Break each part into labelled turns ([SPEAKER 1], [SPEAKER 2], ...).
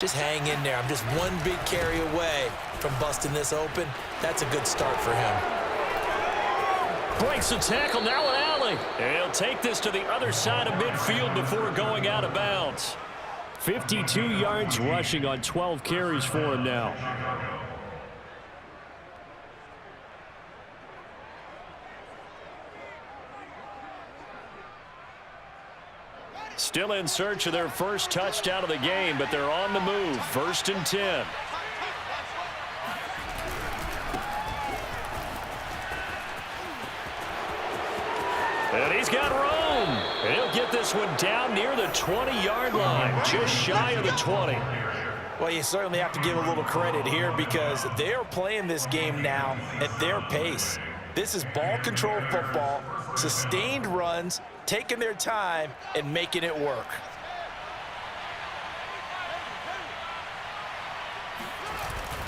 [SPEAKER 1] Just hang in there. I'm just one big carry away from busting this open. That's a good start for him.
[SPEAKER 2] Breaks the tackle, now an alley. He'll take this to the other side of midfield before going out of bounds. 52 yards rushing on 12 carries for him now. Still in search of their first touchdown of the game, but they're on the move. 1st and 10. And he's got room. He'll get this one down near the 20-yard line, just shy of the 20.
[SPEAKER 1] Well, you certainly have to give a little credit here because they are playing this game now at their pace. This is ball control football, sustained runs, taking their time and making it work.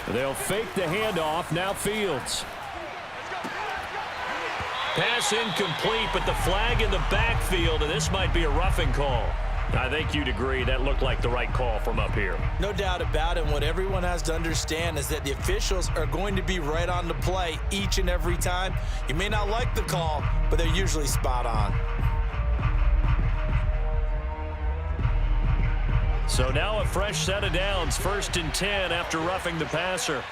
[SPEAKER 2] They'll fake the handoff. Now Fields. Pass incomplete, but the flag in the backfield, and this might be a roughing call. I think you'd agree that looked like the right call from up here.
[SPEAKER 1] No doubt about it. What everyone has to understand is that the officials are going to be right on the play each and every time. You may not like the call, but they're usually spot on.
[SPEAKER 2] So now a fresh set of downs, 1st and 10 after roughing the passer.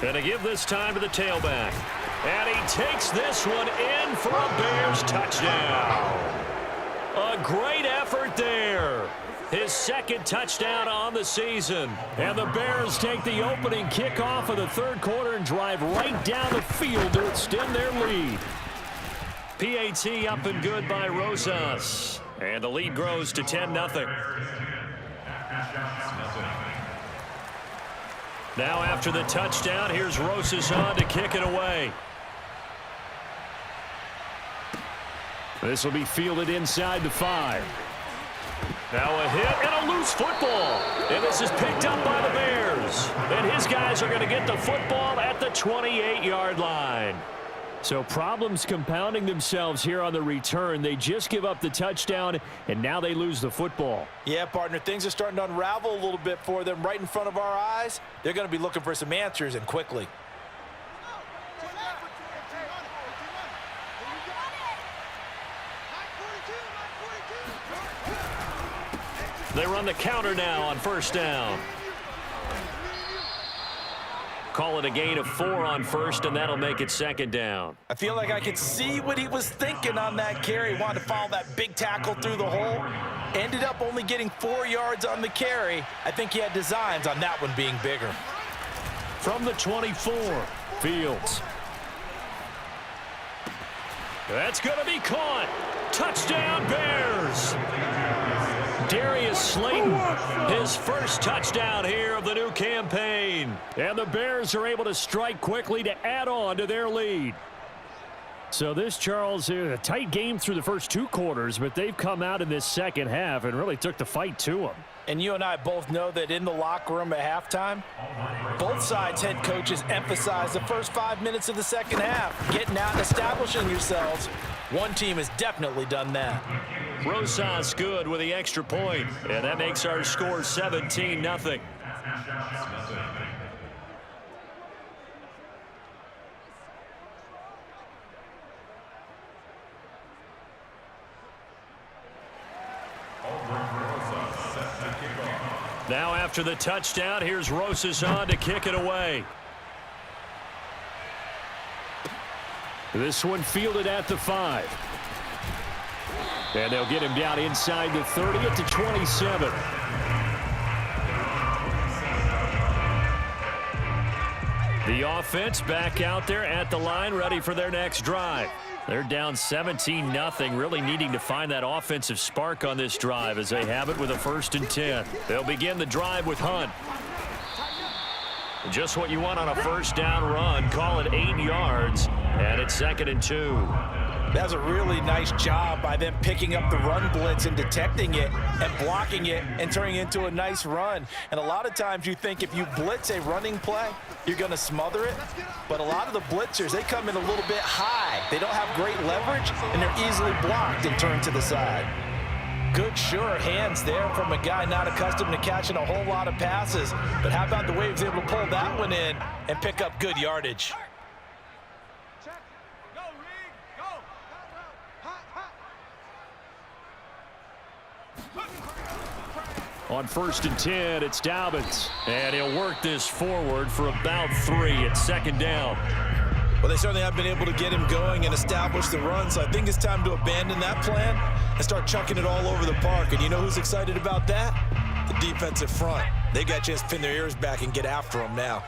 [SPEAKER 2] And to give this time to the tailback. And he takes this one in for a Bears touchdown. A great effort there. His 2nd touchdown on the season. And the Bears take the opening kickoff of the 3rd quarter and drive right down the field to extend their lead. PAT up and good by Rosas. And the lead grows to 10-0. Now after the touchdown, here's Rosas on to kick it away. This will be fielded inside the 5. Now a hit and a loose football. And this is picked up by the Bears. And his guys are going to get the football at the 28-yard line. So problems compounding themselves here on the return. They just give up the touchdown, and now they lose the football.
[SPEAKER 1] Yeah, partner, things are starting to unravel a little bit for them right in front of our eyes. They're going to be looking for some answers, and quickly.
[SPEAKER 2] They run the counter now on 1st down. Call it a gain of 4 on 1st, and that'll make it 2nd down.
[SPEAKER 1] I feel like I could see what he was thinking on that carry. He wanted to follow that big tackle through the hole. Ended up only getting 4 yards on the carry. I think he had designs on that one being bigger.
[SPEAKER 2] From the 24, Fields. That's going to be caught. Touchdown, Bears. Darius Slayton, his 1st touchdown here of the new campaign. And the Bears are able to strike quickly to add on to their lead. So this, Charles, is a tight game through the first 2 quarters, but they've come out in this 2nd half and really took the fight to them.
[SPEAKER 1] And you and I both know that in the locker room at halftime, both sides' head coaches emphasize the first 5 minutes of the 2nd half, getting out and establishing yourselves. One team has definitely done that.
[SPEAKER 2] Rosas good with the extra point, and that makes our score 17-0. Now after the touchdown, here's Rosas on to kick it away. This one fielded at the 5. And they'll get him down inside the 30 at the 27. The offense back out there at the line, ready for their next drive. They're down 17-0, really needing to find that offensive spark on this drive as they have it with a 1st and 10. They'll begin the drive with Hunt. Just what you want on a 1st down run. Call it 8 yards, and it's 2nd and 2.
[SPEAKER 1] That's a really nice job by them picking up the run blitz and detecting it and blocking it and turning it into a nice run. And a lot of times you think if you blitz a running play, you're going to smother it. But a lot of the blitzers, they come in a little bit high. They don't have great leverage, and they're easily blocked and turned to the side. good, sure hands there from a guy not accustomed to catching a whole lot of passes. But how about the way he was able to pull that one in and pick up good yardage?
[SPEAKER 2] On 1st and 10, it's Dobbins. And he'll work this forward for about 3 at 2nd down.
[SPEAKER 1] Well, they certainly have been able to get him going and establish the run, so I think it's time to abandon that plan and start chunking it all over the park. And you know who's excited about that? The defensive front. They got a chance to pin their ears back and get after him now.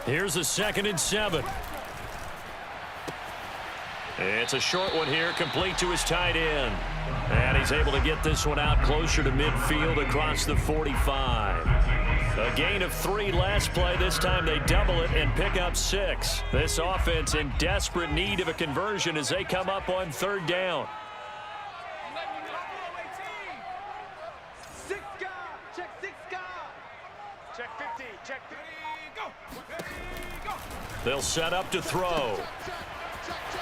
[SPEAKER 2] Here's a 2nd and 7. It's a short one here, complete to his tight end. And he's able to get this one out closer to midfield across the 45. A gain of 3 last play. This time they double it and pick up 6. This offense in desperate need of a conversion as they come up on 3rd down. They'll set up to throw.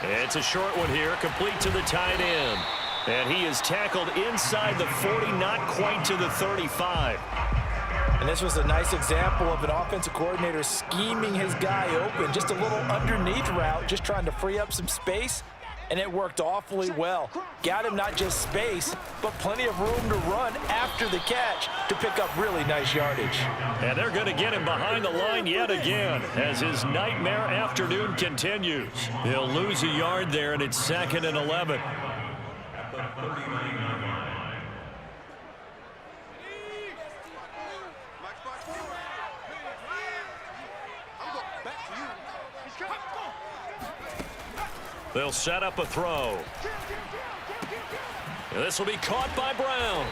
[SPEAKER 2] It's a short one here, complete to the tight end. And he is tackled inside the 40, not quite to the 35.
[SPEAKER 1] And this was a nice example of an offensive coordinator scheming his guy open. Just a little underneath route, just trying to free up some space. And it worked awfully well. Got him not just space, but plenty of room to run after the catch to pick up really nice yardage.
[SPEAKER 2] And they're going to get him behind the line yet again as his nightmare afternoon continues. He'll lose a yard there, and it's 2nd and 11. They'll set up a throw. This will be caught by Brown.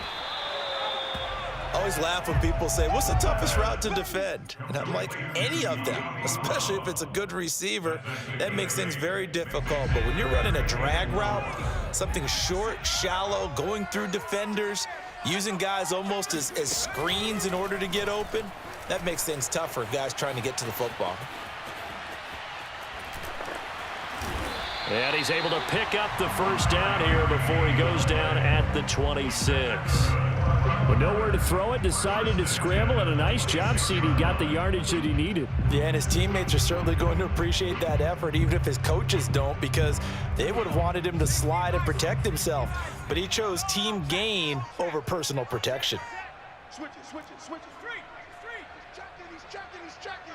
[SPEAKER 1] I always laugh when people say, what's the toughest route to defend? And I'm like, any of them, especially if it's a good receiver. That makes things very difficult. But when you're running a drag route, something short, shallow, going through defenders, using guys almost as screens in order to get open, that makes things tough for guys trying to get to the football.
[SPEAKER 2] And he's able to pick up the 1st down here before he goes down at the 26. But nowhere to throw it, decided to scramble, and a nice job, CD got the yardage that he needed.
[SPEAKER 1] Yeah, and his teammates are certainly going to appreciate that effort, even if his coaches don't, because they would have wanted him to slide and protect himself. But he chose team gain over personal protection.
[SPEAKER 3] Switch it. He's checking.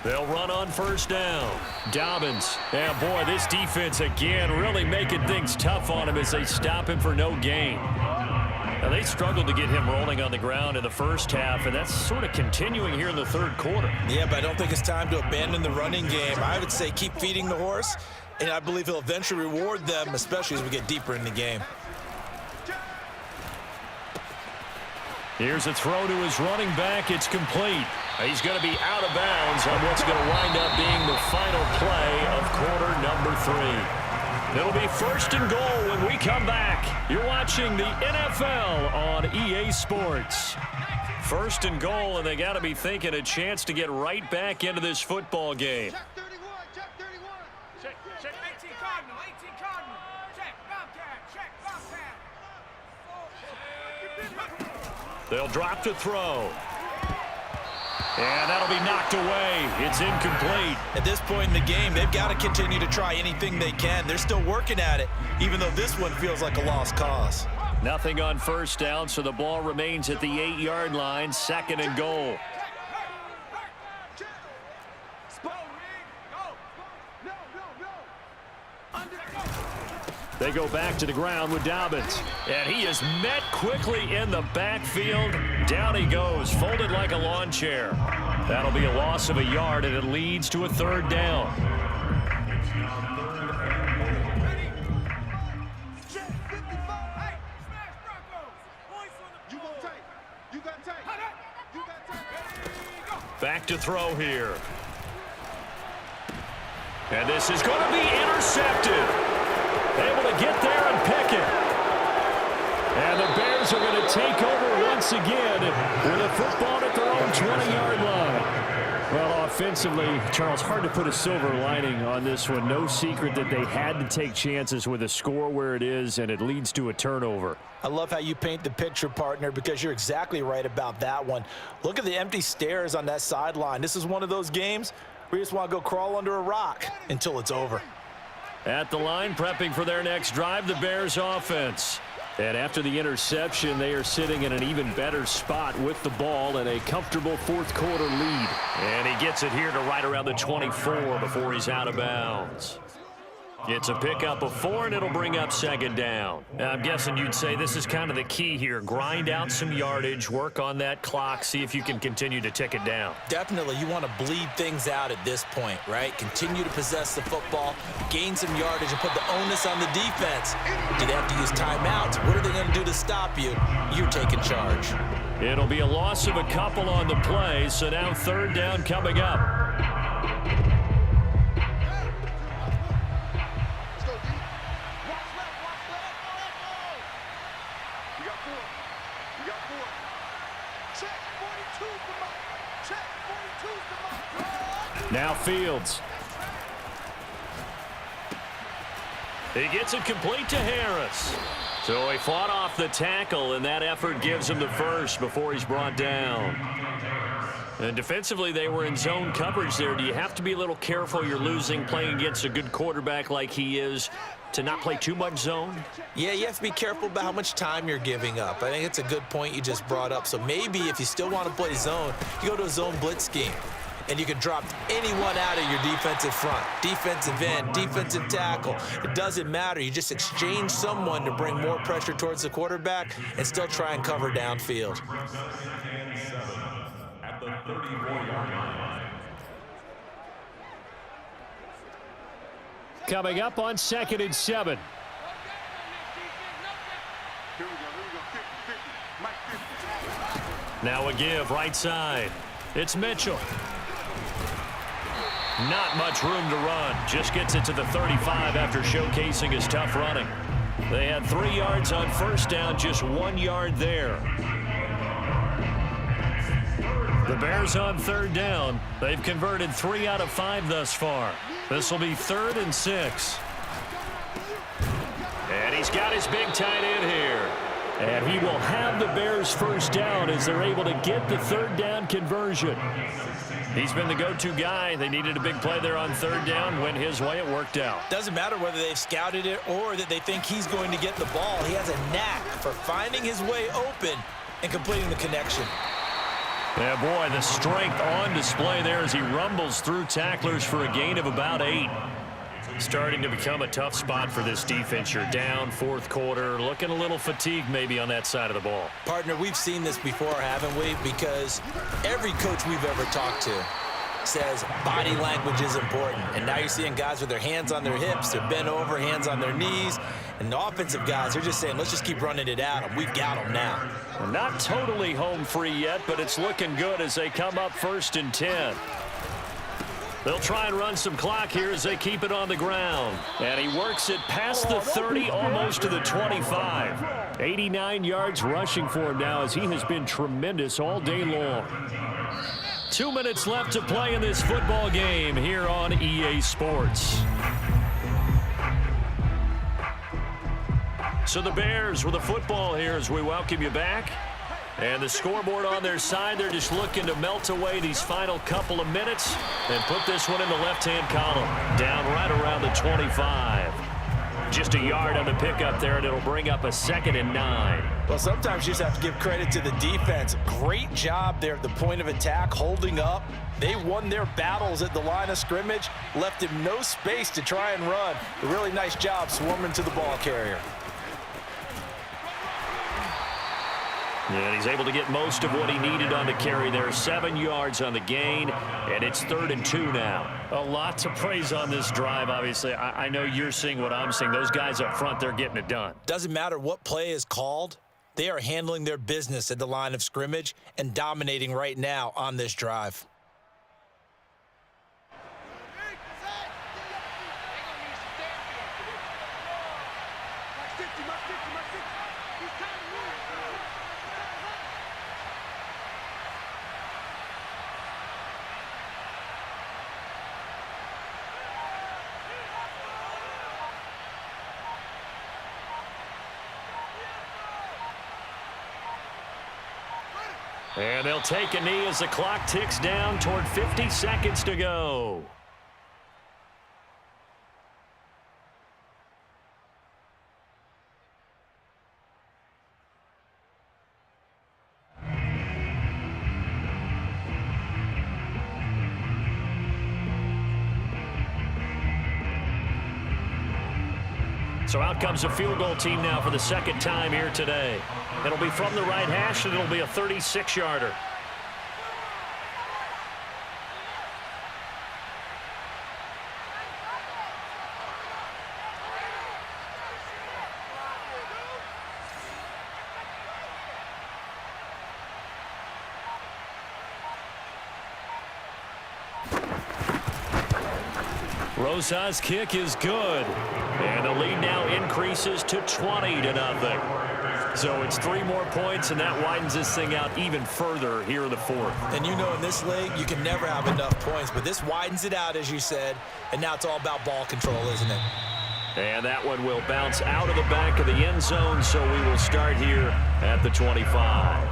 [SPEAKER 2] They'll run on 1st down. Dobbins. And boy, this defense again really making things tough on him as they stop him for no gain. Now, they struggled to get him rolling on the ground in the 1st half, and that's sort of continuing here in the 3rd quarter.
[SPEAKER 1] Yeah, but I don't think it's time to abandon the running game. I would say keep feeding the horse, and I believe he'll eventually reward them, especially as we get deeper in the game.
[SPEAKER 2] Here's a throw to his running back. It's complete. He's going to be out of bounds on what's going to wind up being the final play of quarter number 3. It'll be 1st and goal when we come back. You're watching the NFL on EA Sports. 1st and goal, and they got to be thinking a chance to get right back into this football game.
[SPEAKER 3] Check 31. Check 18 Cardinal. Check Bobcat.
[SPEAKER 2] They'll drop to throw. And that'll be knocked away. It's incomplete.
[SPEAKER 1] At this point in the game, they've got to continue to try anything they can. They're still working at it, even though this one feels like a lost cause.
[SPEAKER 2] Nothing on 1st down, so the ball remains at the 8-yard line, 2nd and goal. They go back to the ground with Dobbins. And he is met quickly in the backfield. Down he goes, folded like a lawn chair. That'll be a loss of a yard, and it leads to a 3rd down. Back to throw here. And this is going to be intercepted. Able to get there and pick it. And the Bears are going to take over once again with a football at their own 20-yard line. Well, defensively, Charles, hard to put a silver lining on this one. No secret that they had to take chances with a score where it is, and it leads to a turnover.
[SPEAKER 1] I love how you paint the picture, partner, because you're exactly right about that one. Look at the empty stares on that sideline. This is one of those games where you just want to go crawl under a rock until it's over.
[SPEAKER 2] At the line, prepping for their next drive, the Bears offense. And after the interception, they are sitting in an even better spot with the ball and a comfortable fourth quarter lead. And he gets it here to right around the 24 before he's out of bounds. It's a pickup of 4, and it'll bring up second down. Now, I'm guessing you'd say this is kind of the key here. Grind out some yardage, work on that clock, see if you can continue to tick it down.
[SPEAKER 1] Definitely, you want to bleed things out at this point, right? Continue to possess the football, gain some yardage, and put the onus on the defense. Do they have to use timeouts? What are they going to do to stop you? You're taking charge.
[SPEAKER 2] It'll be a loss of a couple on the play, so now third down coming up. Now Fields. He gets it complete to Harris. So he fought off the tackle, and that effort gives him the first before he's brought down. And defensively, they were in zone coverage there. Do you have to be a little careful? You're losing, playing against a good quarterback like he is, to not play too much zone?
[SPEAKER 1] Yeah, you have to be careful about how much time you're giving up. I think it's a good point you just brought up. So maybe if you still want to play zone, you go to a zone blitz scheme. And you can drop anyone out of your defensive front, defensive end, defensive tackle. It doesn't matter. You just exchange someone to bring more pressure towards the quarterback and still try and cover downfield.
[SPEAKER 4] At the 34-yard line.
[SPEAKER 2] Coming up on 2nd and 7. Now a give right side. It's Mitchell. Not much room to run. Just gets it to the 35 after showcasing his tough running. They had 3 yards on first down, just 1 yard there. The Bears on third down. They've converted 3 out of 5 thus far. This will be 3rd and 6. And he's got his big tight end here. And he will have the Bears first down as they're able to get the third down conversion. He's been the go-to guy. They needed a big play there on third down. Went his way. It worked out.
[SPEAKER 1] Doesn't matter whether they've scouted it or that they think he's going to get the ball. He has a knack for finding his way open and completing the connection.
[SPEAKER 2] Yeah, boy, the strength on display there as he rumbles through tacklers for a gain of about 8. Starting to become a tough spot for this defense. You're down, fourth quarter, looking a little fatigued maybe on that side of the ball.
[SPEAKER 1] Partner, we've seen this before, haven't we? Because every coach we've ever talked to says body language is important. And now you're seeing guys with their hands on their hips, they're bent over, hands on their knees. And the offensive guys are just saying, let's just keep running it at them. We've got them now.
[SPEAKER 2] Not totally home free yet, but it's looking good as they come up 1st and 10. They'll try and run some clock here as they keep it on the ground. And he works it past the 30, almost to the 25. 89 yards rushing for him now as he has been tremendous all day long. 2 minutes left to play in this football game here on EA Sports. So the Bears with the football here as we welcome you back. And the scoreboard on their side, they're just looking to melt away these final couple of minutes and put this one in the left-hand column, down right around the 25. Just a yard on the pickup there, and it'll bring up a 2nd and 9.
[SPEAKER 1] Well, sometimes you just have to give credit to the defense. Great job there at the point of attack, holding up. They won their battles at the line of scrimmage, left him no space to try and run. A really nice job swarming to the ball carrier.
[SPEAKER 2] And he's able to get most of what he needed on the carry there. 7 yards on the gain, and it's 3rd and 2 now. A lot to praise on this drive, obviously. I know you're seeing what I'm seeing. Those guys up front, they're getting it done.
[SPEAKER 1] Doesn't matter what play is called. They are handling their business at the line of scrimmage and dominating right now on this drive.
[SPEAKER 2] And they'll take a knee as the clock ticks down toward 50 seconds to go. So out comes a field goal team now for the second time here today. It'll be from the right hash, and it'll be a 36-yarder. Rosa's kick is good. And the lead now increases to 20-0. So it's 3 more points, and that widens this thing out even further here in the fourth.
[SPEAKER 1] And you know in this league, you can never have enough points, but this widens it out, as you said, and now it's all about ball control, isn't it?
[SPEAKER 2] And that one will bounce out of the back of the end zone, so we will start here at the 25.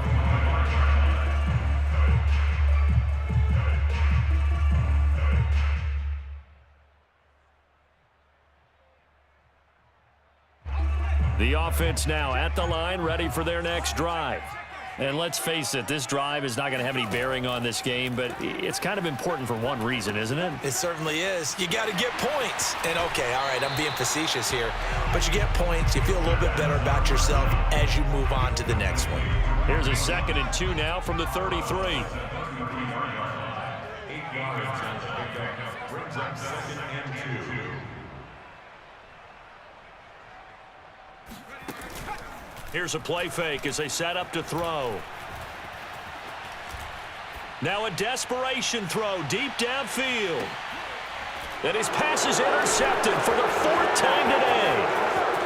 [SPEAKER 2] The offense now at the line, ready for their next drive. And let's face it, this drive is not going to have any bearing on this game, but it's kind of important for one reason, isn't it?
[SPEAKER 1] It certainly is. You got to get points. And, okay, all right, I'm being facetious here, but you get points, you feel a little bit better about yourself as you move on to the next one.
[SPEAKER 2] Here's a 2nd and 2 now from the 33.
[SPEAKER 4] 8 yards. Brings up 2nd and 2.
[SPEAKER 2] Here's a play fake as they set up to throw. Now a desperation throw deep downfield. And his pass is intercepted for the 4th time today.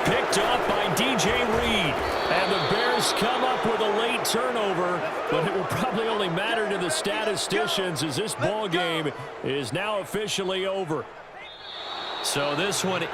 [SPEAKER 2] Picked up by DJ Reed. And the Bears come up with a late turnover, but it will probably only matter to the statisticians as this ball game is now officially over. So this one in